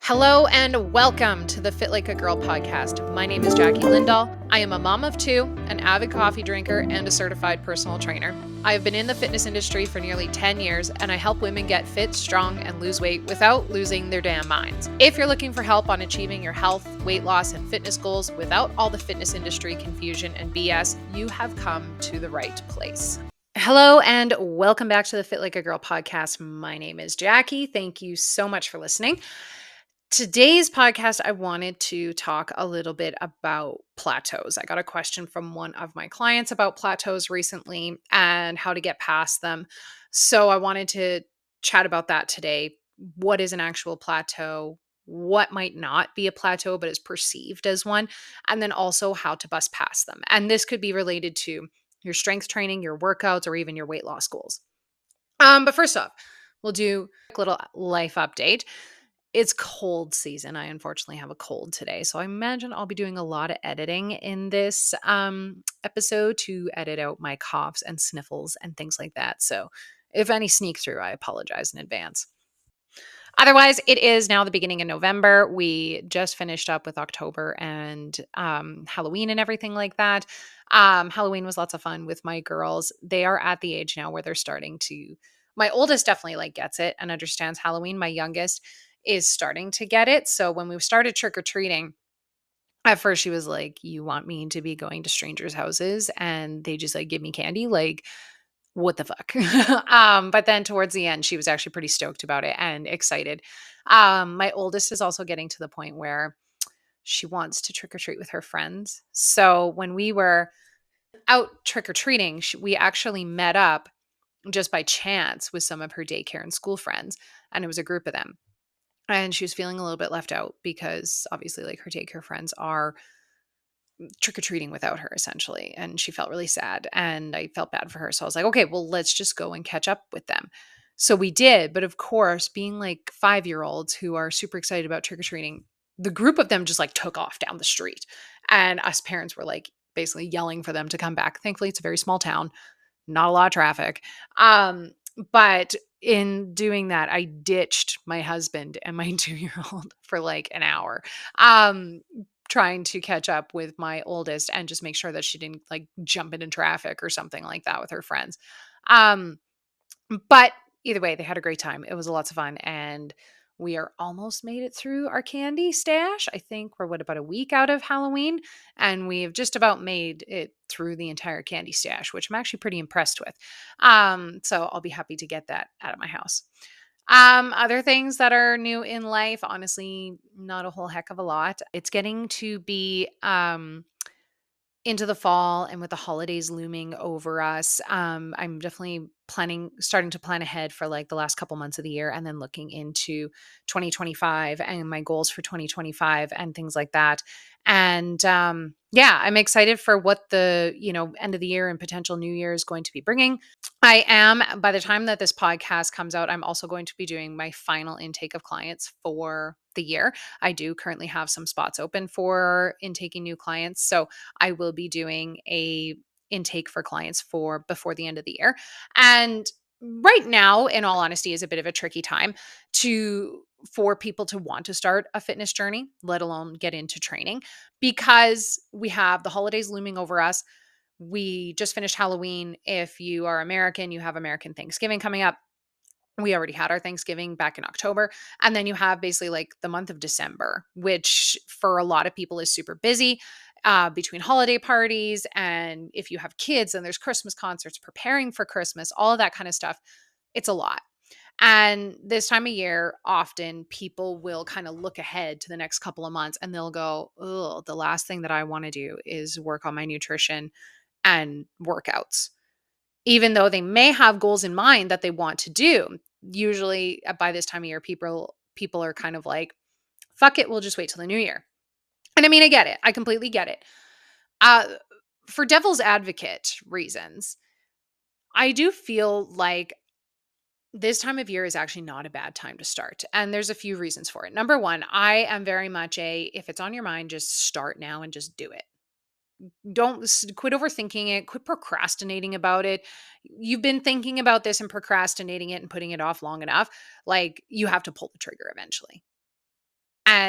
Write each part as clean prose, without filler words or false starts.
Hello and welcome to the Fit Like a Girl podcast. My name is Jackie Lindahl. I am a mom of two, an avid coffee drinker, and a certified personal trainer. I have been in the fitness industry for nearly 10 years, and I help women get fit, strong, and lose weight without losing their damn minds. If you're looking for help on achieving your health, weight loss, and fitness goals without all the fitness industry confusion and BS, you have come to the right place. Hello and welcome back to the Fit Like a Girl podcast. My name is Jackie. Thank you so much for listening. Today's podcast, I wanted to talk a little bit about plateaus. I got a question from one of my clients about plateaus recently and how to get past them. So I wanted to chat about that today. What is an actual plateau? What might not be a plateau, but is perceived as one? And then also how to bust past them. And this could be related to your strength training, your workouts, or even your weight loss goals. But first off, we'll do a little life update. It's cold season. I unfortunately have a cold today. So I imagine I'll be doing a lot of editing in this episode to edit out my coughs and sniffles and things like that. So if any sneak through, I apologize in advance. Otherwise, it is now the beginning of November. We just finished up with October and Halloween and everything like that. Halloween was lots of fun with my girls. They are at the age now where they're starting to. My oldest definitely gets it and understands Halloween. My youngest is starting to get it. So when we started trick or treating, at first she was like, "You want me to be going to strangers' houses and they just give me candy? What the fuck?" But then towards the end, she was actually pretty stoked about it and excited. My oldest is also getting to the point where she wants to trick or treat with her friends. So when we were out trick or treating, we actually met up just by chance with some of her daycare and school friends, and it was a group of them. And she was feeling a little bit left out because obviously, her daycare friends are trick or treating without her essentially. And she felt really sad and I felt bad for her. So I was like, okay, well, let's just go and catch up with them. So we did. But of course, being 5-year-olds who are super excited about trick or treating, the group of them just took off down the street. And us parents were basically yelling for them to come back. Thankfully, it's a very small town, not a lot of traffic. But in doing that, I ditched my husband and my 2-year-old for an hour. Trying to catch up with my oldest and just make sure that she didn't jump into traffic or something like that with her friends. Um, but either way, they had a great time. It was lots of fun. And we are almost made it through our candy stash. I think we're about a week out of Halloween. And we've just about made it through the entire candy stash, which I'm actually pretty impressed with. So I'll be happy to get that out of my house. Other things that are new in life, honestly, not a whole heck of a lot. It's getting to be into the fall and with the holidays looming over us, I'm definitely starting to plan ahead for the last couple months of the year and then looking into 2025 and my goals for 2025 and things like that. And yeah, I'm excited for what the, end of the year and potential new year is going to be bringing. By the time that this podcast comes out, I'm also going to be doing my final intake of clients for the year. I do currently have some spots open for intaking new clients. So I will be doing a intake for clients for before the end of the year. And right now, in all honesty, is a bit of a tricky time for people to want to start a fitness journey, let alone get into training, because we have the holidays looming over us. We just finished Halloween. If you are American, you have American Thanksgiving coming up. We already had our Thanksgiving back in October. And then you have basically the month of December, which for a lot of people is super busy between holiday parties. And if you have kids and there's Christmas concerts, preparing for Christmas, all of that kind of stuff, it's a lot. And this time of year, often people will kind of look ahead to the next couple of months and they'll go, oh, the last thing that I want to do is work on my nutrition and workouts. Even though they may have goals in mind that they want to do, usually by this time of year, people are kind of like, fuck it, we'll just wait till the new year. And I mean, I get it. I completely get it. Uh, for devil's advocate reasons, I do feel like this time of year is actually not a bad time to start. And there's a few reasons for it. Number one, I am very much if it's on your mind, just start now and just do it. Quit overthinking it, quit procrastinating about it. You've been thinking about this and procrastinating it and putting it off long enough. You have to pull the trigger eventually.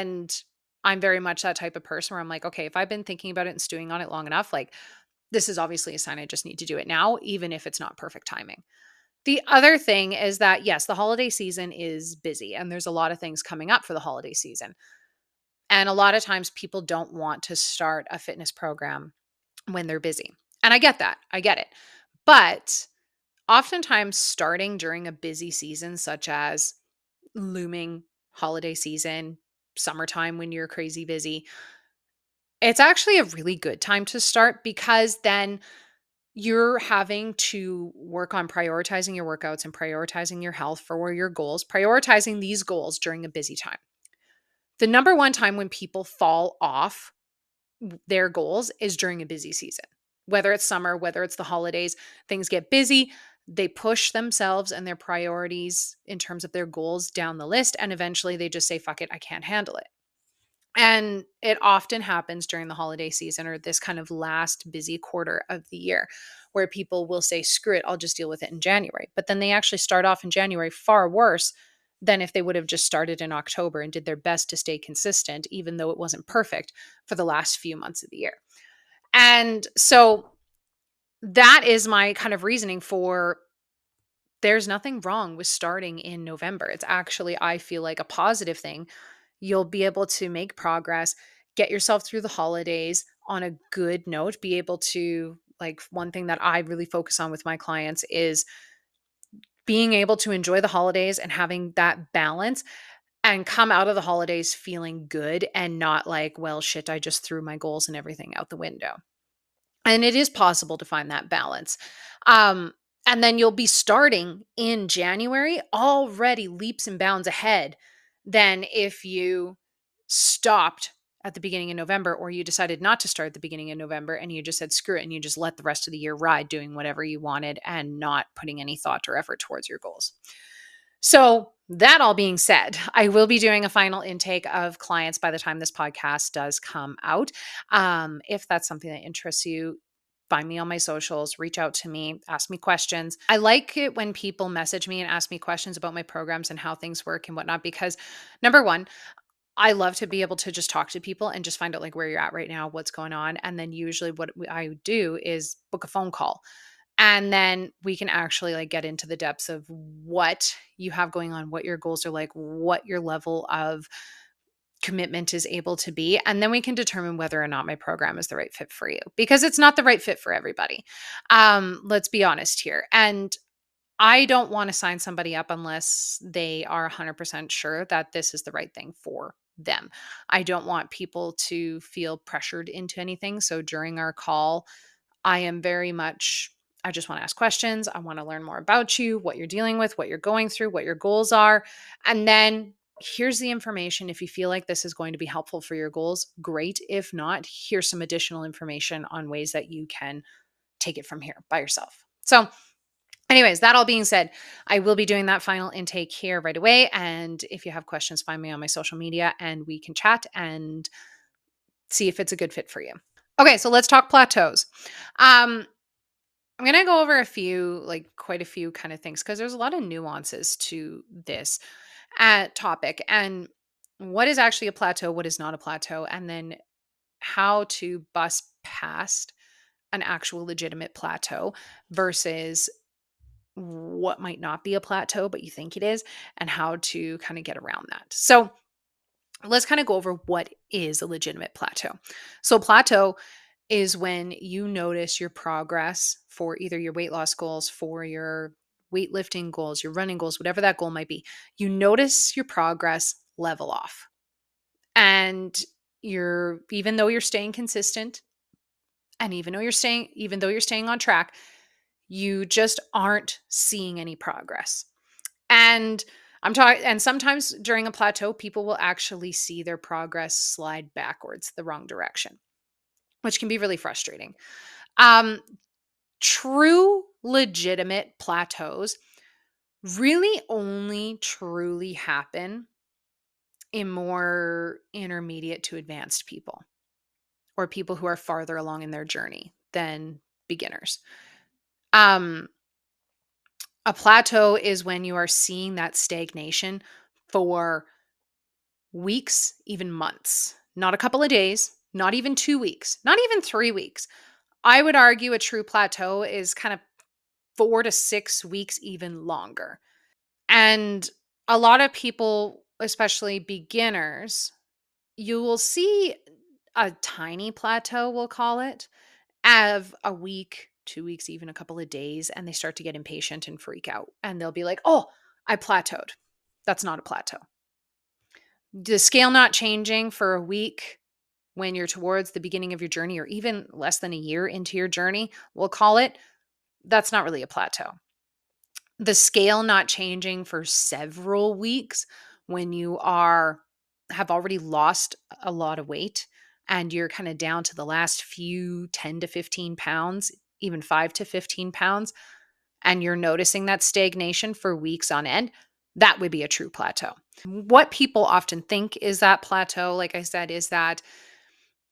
And I'm very much that type of person where I'm like, okay, if I've been thinking about it and stewing on it long enough, like this is obviously a sign I just need to do it now, even if it's not perfect timing. The other thing is that, yes, the holiday season is busy and there's a lot of things coming up for the holiday season. And a lot of times people don't want to start a fitness program when they're busy. And I get that. I get it. But oftentimes, starting during a busy season, such as looming holiday season, summertime when you're crazy busy, it's actually a really good time to start because then you're having to work on prioritizing your workouts and prioritizing your health for your goals, prioritizing these goals during a busy time. The number one time when people fall off their goals is during a busy season. Whether it's summer, whether it's the holidays, things get busy. They push themselves and their priorities in terms of their goals down the list. And eventually they just say, fuck it, I can't handle it. And it often happens during the holiday season or this kind of last busy quarter of the year where people will say, screw it, I'll just deal with it in January. But then they actually start off in January far worse than if they would have just started in October and did their best to stay consistent, even though it wasn't perfect for the last few months of the year. And so that is my kind of reasoning for there's nothing wrong with starting in November. It's actually, I feel like, a positive thing. You'll be able to make progress, get yourself through the holidays on a good note, be able to, like, one thing that I really focus on with my clients is being able to enjoy the holidays and having that balance and come out of the holidays feeling good and not like, well, shit, I just threw my goals and everything out the window. And it is possible to find that balance. Um, and then you'll be starting in January already leaps and bounds ahead than if you stopped at the beginning of November or you decided not to start at the beginning of November and you just said screw it and you just let the rest of the year ride doing whatever you wanted and not putting any thought or effort towards your goals. So, that all being said, I will be doing a final intake of clients by the time this podcast does come out. If that's something that interests you, find me on my socials, reach out to me, ask me questions. I like it when people message me and ask me questions about my programs and how things work and whatnot, because number one, I love to be able to just talk to people and just find out like where you're at right now, what's going on. And then usually what I do is book a phone call and then we can actually like get into the depths of what you have going on, what your goals are like, what your level of commitment is able to be. And then we can determine whether or not my program is the right fit for you because it's not the right fit for everybody. Let's be honest here. And I don't want to sign somebody up unless they are 100% sure that this is the right thing for them. I don't want people to feel pressured into anything. So during our call, I am very much, I just want to ask questions. I want to learn more about you, what you're dealing with, what you're going through, what your goals are. And then here's the information. If you feel like this is going to be helpful for your goals, great. If not, here's some additional information on ways that you can take it from here by yourself. So, anyways, that all being said, I will be doing that final intake here right away. And if you have questions, find me on my social media and we can chat and see if it's a good fit for you. Okay, so let's talk plateaus. Um, I'm going to go over a few, like quite a few kind of things, because there's a lot of nuances to this topic and what is actually a plateau, what is not a plateau, and then how to bust past an actual legitimate plateau versus what might not be a plateau, but you think it is, and how to kind of get around that. So let's kind of go over what is a legitimate plateau. So, plateau is when you notice your progress for either your weight loss goals, for your weightlifting goals, your running goals, whatever that goal might be. You notice your progress level off. And you're, even though you're staying consistent and even though you're staying on track, you just aren't seeing any progress. And I'm talking, and sometimes during a plateau, people will actually see their progress slide backwards the wrong direction, which can be really frustrating. Um, True, legitimate plateaus really only truly happen in more intermediate to advanced people or people who are farther along in their journey than beginners. Um, a plateau is when you are seeing that stagnation for weeks, even months, not a couple of days, not even 2 weeks, not even 3 weeks. I would argue a true plateau is kind of 4 to 6 weeks, even longer. And a lot of people, especially beginners, you will see a tiny plateau, we'll call it, of a week, 2 weeks, even a couple of days, and they start to get impatient and freak out. And they'll be like, oh, I plateaued. That's not a plateau. The scale not changing for a week when you're towards the beginning of your journey, or even less than a year into your journey, we'll call it, that's not really a plateau. The scale not changing for several weeks when you have already lost a lot of weight and you're kind of down to the last few 10 to 15 pounds, even 5 to 15 pounds, and you're noticing that stagnation for weeks on end, that would be a true plateau. What people often think is that plateau, like I said, is that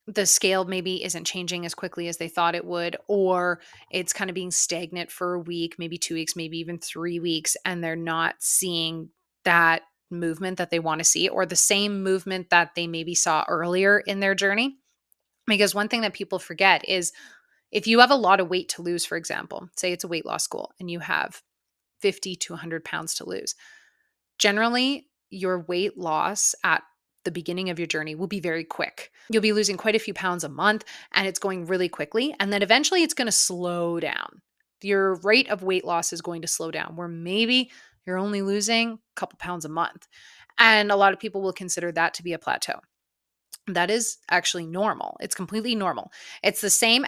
the scale maybe isn't changing as quickly as they thought it would, or it's kind of being stagnant for a week, maybe 2 weeks, maybe even 3 weeks, and they're not seeing that movement that they want to see, or the same movement that they maybe saw earlier in their journey. Because one thing that people forget is if you have a lot of weight to lose, for example, say it's a weight loss goal and you have 50 to 100 pounds to lose, generally your weight loss at the beginning of your journey will be very quick. You'll be losing quite a few pounds a month and it's going really quickly. And then eventually it's going to slow down. Your rate of weight loss is going to slow down, where maybe you're only losing a couple pounds a month. And a lot of people will consider that to be a plateau. That is actually normal. It's completely normal. It's the same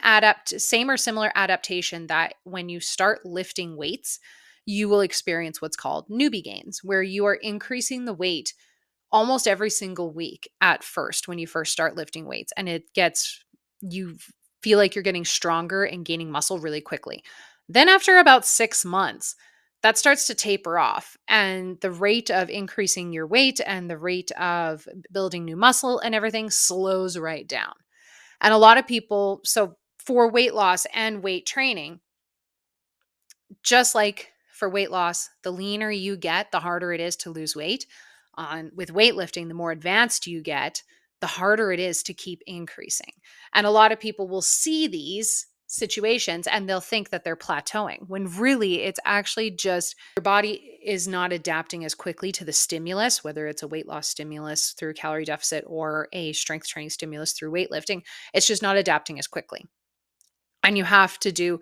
or similar adaptation that when you start lifting weights, you will experience what's called newbie gains, where you are increasing the weight almost every single week at first when you first start lifting weights. And you feel like you're getting stronger and gaining muscle really quickly. Then after about 6 months, that starts to taper off, and the rate of increasing your weight and the rate of building new muscle and everything slows right down. And a lot of people, so for weight loss and weight training, just like for weight loss, the leaner you get, the harder it is to lose weight. With weightlifting, the more advanced you get, the harder it is to keep increasing. And a lot of people will see these situations and they'll think that they're plateauing, when really it's actually just your body is not adapting as quickly to the stimulus, whether it's a weight loss stimulus through calorie deficit or a strength training stimulus through weightlifting. It's just not adapting as quickly. And you have to do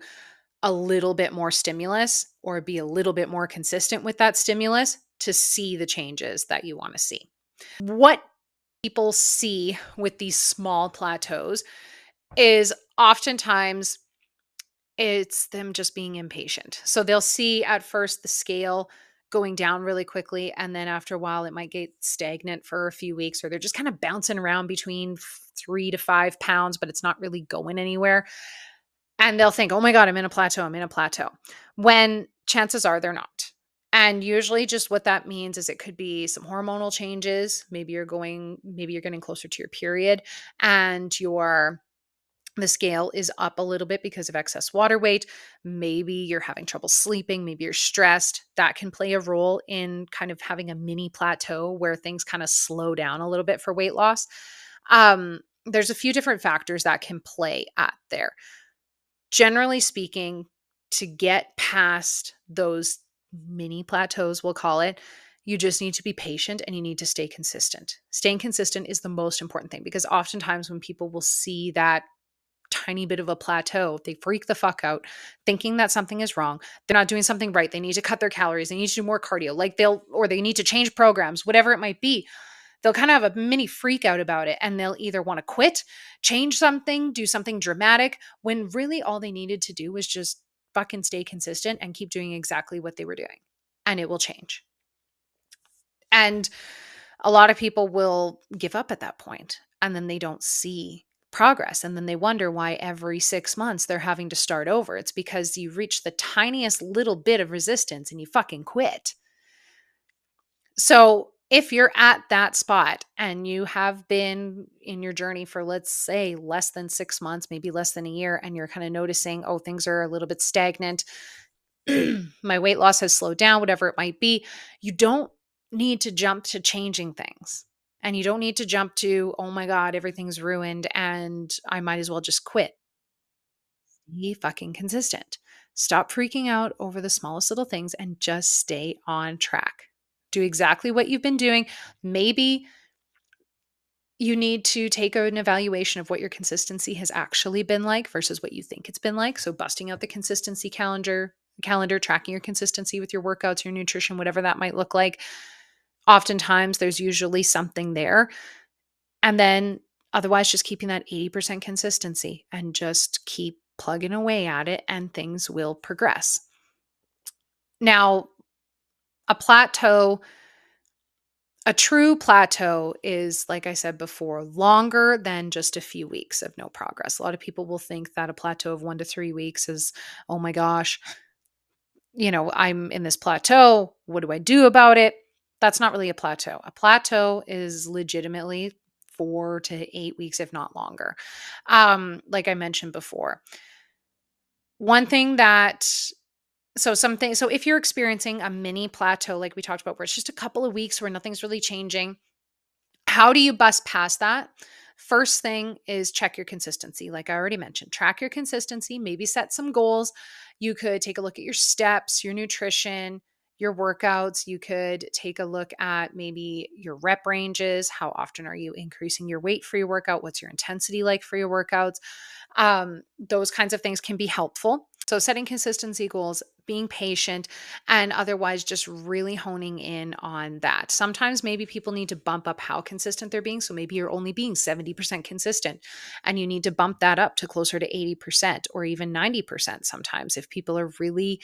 a little bit more stimulus or be a little bit more consistent with that stimulus to see the changes that you want to see. What people see with these small plateaus is oftentimes it's them just being impatient. So they'll see at first the scale going down really quickly, and then after a while it might get stagnant for a few weeks, or they're just kind of bouncing around between 3 to 5 pounds, but it's not really going anywhere. And they'll think, oh my God, I'm in a plateau. I'm in a plateau. When chances are they're not. And usually just what that means is it could be some hormonal changes. Maybe you're getting closer to your period and the scale is up a little bit because of excess water weight. Maybe you're having trouble sleeping. Maybe you're stressed. That can play a role in kind of having a mini plateau where things kind of slow down a little bit for weight loss. There's a few different factors that can play at there. Generally speaking, to get past those mini plateaus, we'll call it, you just need to be patient and you need to stay consistent. Staying consistent is the most important thing, because oftentimes when people will see that tiny bit of a plateau, they freak the fuck out thinking that something is wrong. They're not doing something right. They need to cut their calories. They need to do more cardio, or they need to change programs, whatever it might be. They'll kind of have a mini freak out about it, and they'll either want to quit, change something, do something dramatic, when really all they needed to do was just fucking stay consistent and keep doing exactly what they were doing, and it will change. And a lot of people will give up at that point, and then they don't see progress. And then they wonder why every 6 months they're having to start over. It's because you reach the tiniest little bit of resistance and you fucking quit. So if you're at that spot and you have been in your journey for, let's say, less than 6 months, maybe less than a year, and you're kind of noticing, oh, things are a little bit stagnant, my weight loss has slowed down, whatever it might be, you don't need to jump to changing things. And you don't need to jump to, oh my God, everything's ruined and I might as well just quit. Be fucking consistent. Stop freaking out over the smallest little things and just stay on track. Do exactly what you've been doing. Maybe you need to take an evaluation of what your consistency has actually been like versus what you think it's been like. So busting out the consistency calendar, tracking your consistency with your workouts, your nutrition, whatever that might look like. Oftentimes there's usually something there. And then otherwise just keeping that 80% consistency and just keep plugging away at it and things will progress. Now, a plateau a true plateau is, like I said before, longer than just a few weeks of no progress. A lot of people will think that a plateau of 1 to 3 weeks is, oh my gosh, I'm in this plateau. What do I do about it? That's not really a plateau. A plateau is legitimately 4 to 8 weeks, if not longer. Like I mentioned before, one thing that so if you're experiencing a mini plateau, like we talked about, where it's just a couple of weeks where nothing's really changing, how do you bust past that? First thing is check your consistency. Like I already mentioned, track your consistency, maybe set some goals. You could take a look at your steps, your nutrition, your workouts. You could take a look at maybe your rep ranges. How often are you increasing your weight for your workout? What's your intensity like for your workouts? Those kinds of things can be helpful. So, setting consistency goals, being patient, and otherwise just really honing in on that. Sometimes maybe people need to bump up how consistent they're being. So, maybe you're only being 70% consistent and you need to bump that up to closer to 80% or even 90% sometimes if people are really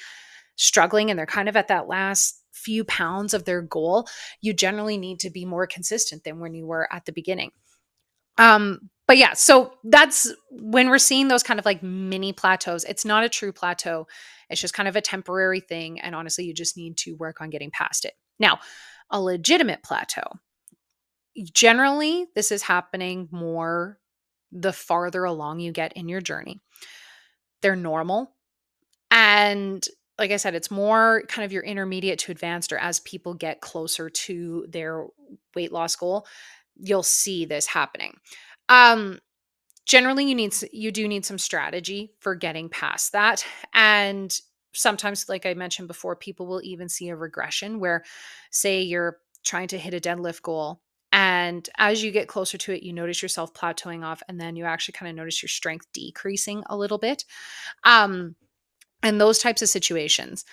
struggling and they're kind of at that last few pounds of their goal. You generally need to be more consistent than when you were at the beginning. But yeah, so that's when we're seeing those kind of like mini plateaus. It's not a true plateau. It's just kind of a temporary thing. And honestly, you just need to work on getting past it. Now, a legitimate plateau, generally, this is happening more the farther along you get in your journey. They're normal. And like I said, it's more kind of your intermediate to advanced, or as people get closer to their weight loss goal, you'll see this happening. Um, Generally you do need some strategy for getting past that. And sometimes, like I mentioned before, people will even see a regression where, say, you're trying to hit a deadlift goal, and as you get closer to it, you notice yourself plateauing off, and then you actually kind of notice your strength decreasing a little bit. um and those types of situations,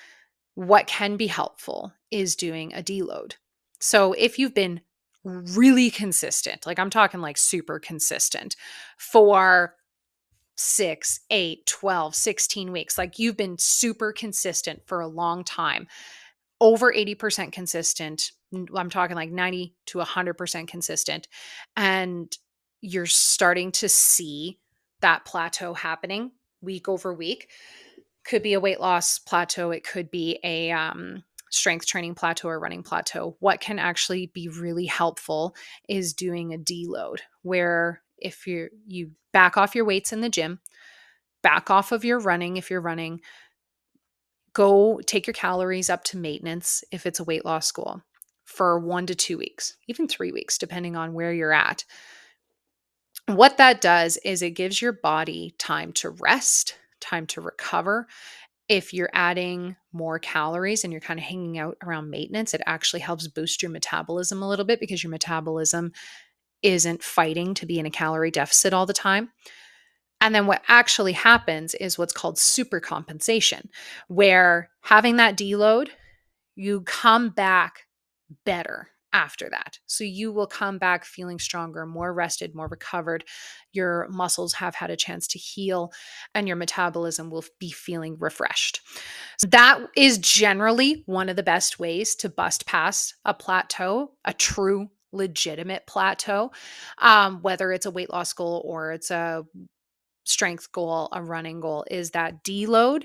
what can be helpful is doing a deload. So if you've been really consistent, like I'm talking like super consistent for 6, 8, 12, 16 weeks, like you've been super consistent for a long time, over 80% consistent. I'm talking like 90 to 100% consistent. And you're starting to see that plateau happening week over week. Could be a weight loss plateau. It could be a strength training plateau or running plateau. What can actually be really helpful is doing a deload, where if you back off your weights in the gym, back off of your running if you're running, go take your calories up to maintenance if it's a weight loss goal for 1 to 2 weeks, even 3 weeks, depending on where you're at. What that does is it gives your body time to rest, time to recover. If you're adding more calories and you're kind of hanging out around maintenance, it actually helps boost your metabolism a little bit because your metabolism isn't fighting to be in a calorie deficit all the time. And then what actually happens is what's called super compensation, where having that deload, you come back better after that. So you will come back feeling stronger, more rested, more recovered. Your muscles have had a chance to heal and your metabolism will be feeling refreshed. So that is generally one of the best ways to bust past a plateau, a true legitimate plateau, whether it's a weight loss goal or it's a strength goal, a running goal, is that deload,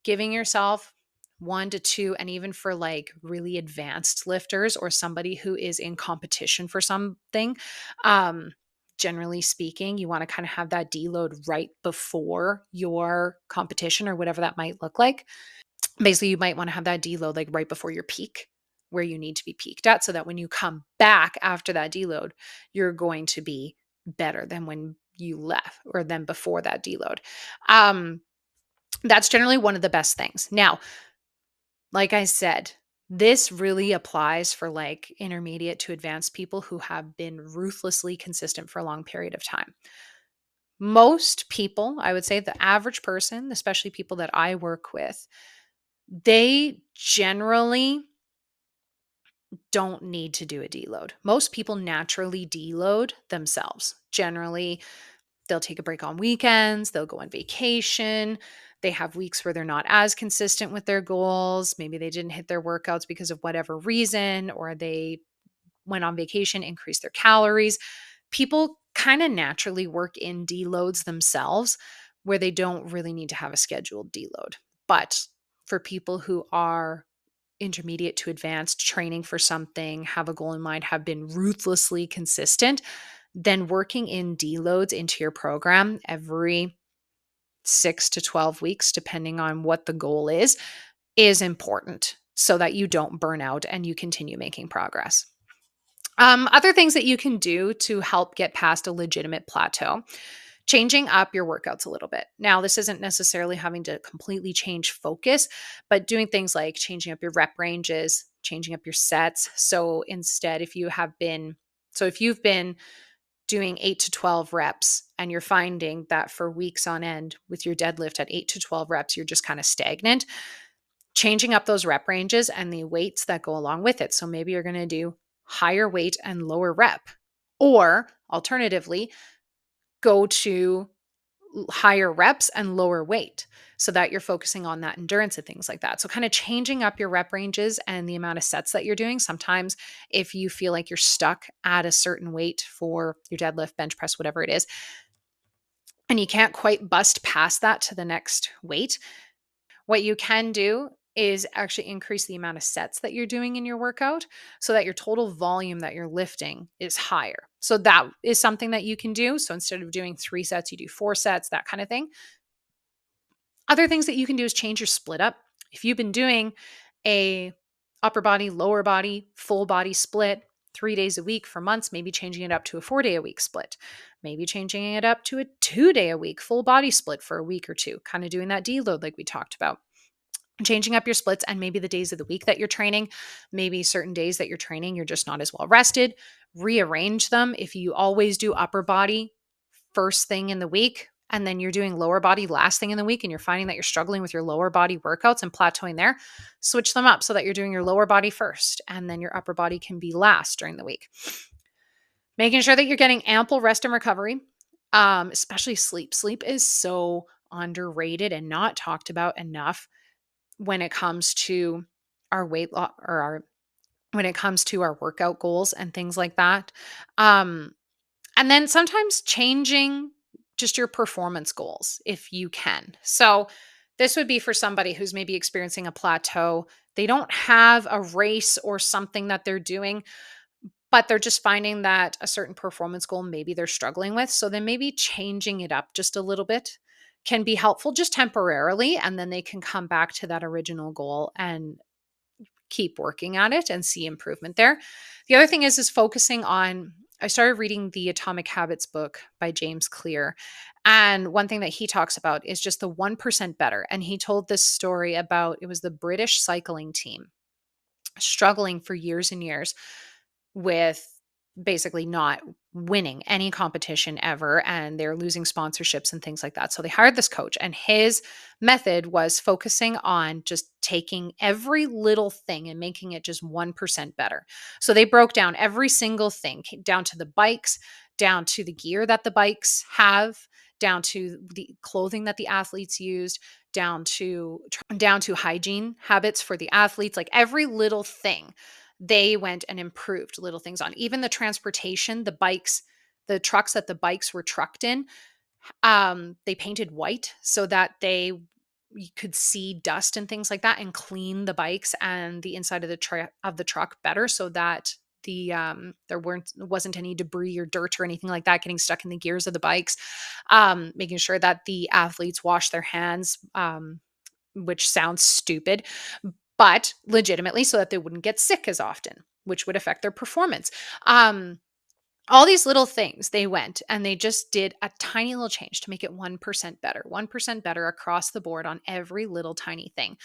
giving yourself 1 to 2, and even for like really advanced lifters or somebody who is in competition for something, um, generally speaking, you want to kind of have that deload right before your competition or whatever that might look like. Basically, you might want to have that deload like right before your peak, where you need to be peaked at, so that when you come back after that deload, you're going to be better than when you left or than before that deload. Um, that's generally one of the best things. Now, like I said, this really applies for like intermediate to advanced people who have been ruthlessly consistent for a long period of time. Most people, I would say the average person, especially people that I work with, they generally don't need to do a deload. Most people naturally deload themselves. Generally, they'll take a break on weekends, they'll go on vacation. They have weeks where they're not as consistent with their goals. Maybe they didn't hit their workouts because of whatever reason, or they went on vacation, increased their calories. People kind of naturally work in deloads themselves where they don't really need to have a scheduled deload. But for people who are intermediate to advanced, training for something, have a goal in mind, have been ruthlessly consistent, then working in deloads into your program every 6 to 12 weeks, depending on what the goal is important so that you don't burn out and you continue making progress. Other things that you can do to help get past a legitimate plateau: changing up your workouts a little bit. Now, this isn't necessarily having to completely change focus, but doing things like changing up your rep ranges, changing up your sets. So instead, if you've been doing 8 to 12 reps and you're finding that for weeks on end with your deadlift at 8 to 12 reps, you're just kind of stagnant, changing up those rep ranges and the weights that go along with it. So maybe you're going to do higher weight and lower rep, or alternatively, go to higher reps and lower weight so that you're focusing on that endurance and things like that. So kind of changing up your rep ranges and the amount of sets that you're doing. Sometimes if you feel like you're stuck at a certain weight for your deadlift, bench press, whatever it is, and you can't quite bust past that to the next weight, what you can do is actually increase the amount of sets that you're doing in your workout so that your total volume that you're lifting is higher. So that is something that you can do. So instead of doing 3 sets, you do 4 sets, that kind of thing. Other things that you can do is change your split up. If you've been doing a upper body, lower body, full body split 3 days a week for months, maybe changing it up to a 4-day a week split, maybe changing it up to a 2-day a week full body split for a week or two, kind of doing that deload like we talked about. Changing up your splits and maybe the days of the week that you're training, maybe certain days that you're training, you're just not as well rested. Rearrange them. If you always do upper body first thing in the week, and then you're doing lower body last thing in the week, and you're finding that you're struggling with your lower body workouts and plateauing there, switch them up so that you're doing your lower body first, and then your upper body can be last during the week. Making sure that you're getting ample rest and recovery, especially sleep. Sleep is so underrated and not talked about enough when it comes to our weight loss or when it comes to our workout goals and things like that. And then sometimes changing just your performance goals if you can. So this would be for somebody who's maybe experiencing a plateau. They don't have a race or something that they're doing, but they're just finding that a certain performance goal maybe they're struggling with. So then maybe changing it up just a little bit can be helpful just temporarily. And then they can come back to that original goal and keep working at it and see improvement there. The other thing is focusing on, I started reading the Atomic Habits book by James Clear. And one thing that he talks about is just the 1% better. And he told this story about, it was the British cycling team struggling for years and years with basically not winning any competition ever, and they're losing sponsorships and things like that. So they hired this coach, and his method was focusing on just taking every little thing and making it just 1% better. So they broke down every single thing, down to the bikes, down to the gear that the bikes have, down to the clothing that the athletes used, down to hygiene habits for the athletes, like every little thing they went and improved little things on. Even the transportation, the bikes, the trucks that the bikes were trucked in, they painted white so that you could see dust and things like that, and clean the bikes and the inside of the truck better so that there wasn't any debris or dirt or anything like that getting stuck in the gears of the bikes. Making sure that the athletes wash their hands, which sounds stupid, but legitimately so that they wouldn't get sick as often, which would affect their performance. Um, all these little things they went and they just did a tiny little change to make it 1% better, 1% better across the board on every little tiny thing.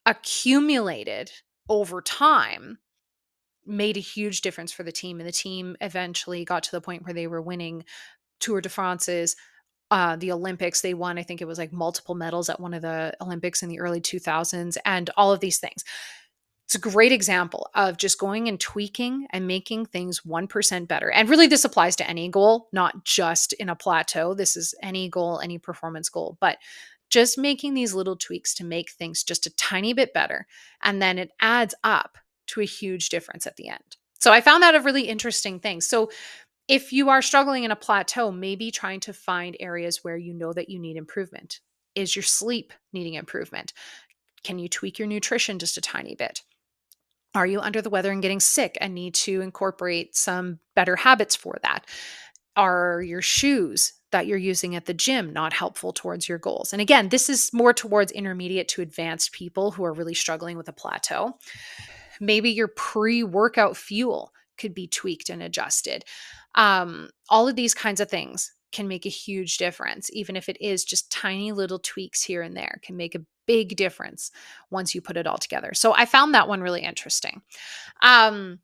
Accumulated over time made a huge difference for the team. And the team eventually got to the point where they were winning Tour de France's, the Olympics. They won, I think it was like multiple medals at one of the Olympics in the early 2000s, and all of these things. It's a great example of just going and tweaking and making things 1% better. And really, this applies to any goal, not just in a plateau. This is any goal, any performance goal, but just making these little tweaks to make things just a tiny bit better. And then it adds up to a huge difference at the end. So I found that a really interesting thing. So if you are struggling in a plateau, maybe trying to find areas where you know that you need improvement. Is your sleep needing improvement? Can you tweak your nutrition just a tiny bit? Are you under the weather and getting sick and need to incorporate some better habits for that? Are your shoes that you're using at the gym not helpful towards your goals? And again, this is more towards intermediate to advanced people who are really struggling with a plateau. Maybe your pre workout fuel could be tweaked and adjusted. All of these kinds of things can make a huge difference, even if it is just tiny little tweaks here and there, can make a big difference once you put it all together. So I found that one really interesting. Um,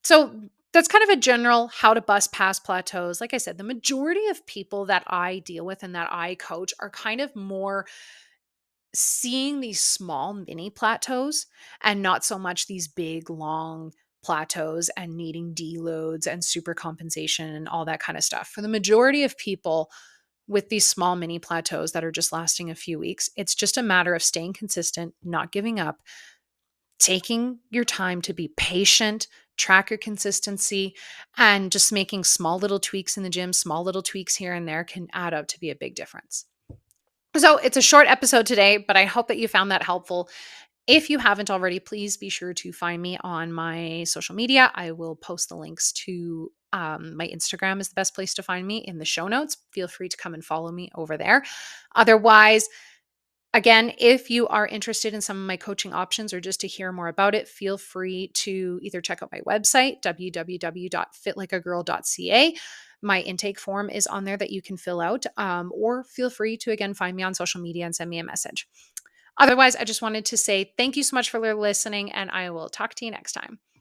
so that's kind of a general how to bust past plateaus. Like I said, the majority of people that I deal with and that I coach are kind of more seeing these small mini plateaus and not so much these big, long plateaus and needing deloads and super compensation and all that kind of stuff. For the majority of people with these small mini plateaus that are just lasting a few weeks, it's just a matter of staying consistent, not giving up, taking your time to be patient, track your consistency, and just making small little tweaks in the gym, small little tweaks here and there can add up to be a big difference. So it's a short episode today, but I hope that you found that helpful. If you haven't already, please be sure to find me on my social media. I will post the links to my Instagram is the best place to find me in the show notes. Feel free to come and follow me over there. Otherwise, again, if you are interested in some of my coaching options or just to hear more about it, feel free to either check out my website, www.fitlikeagirl.ca. My intake form is on there that you can fill out, or feel free to, again, find me on social media and send me a message. Otherwise, I just wanted to say thank you so much for listening, and I will talk to you next time.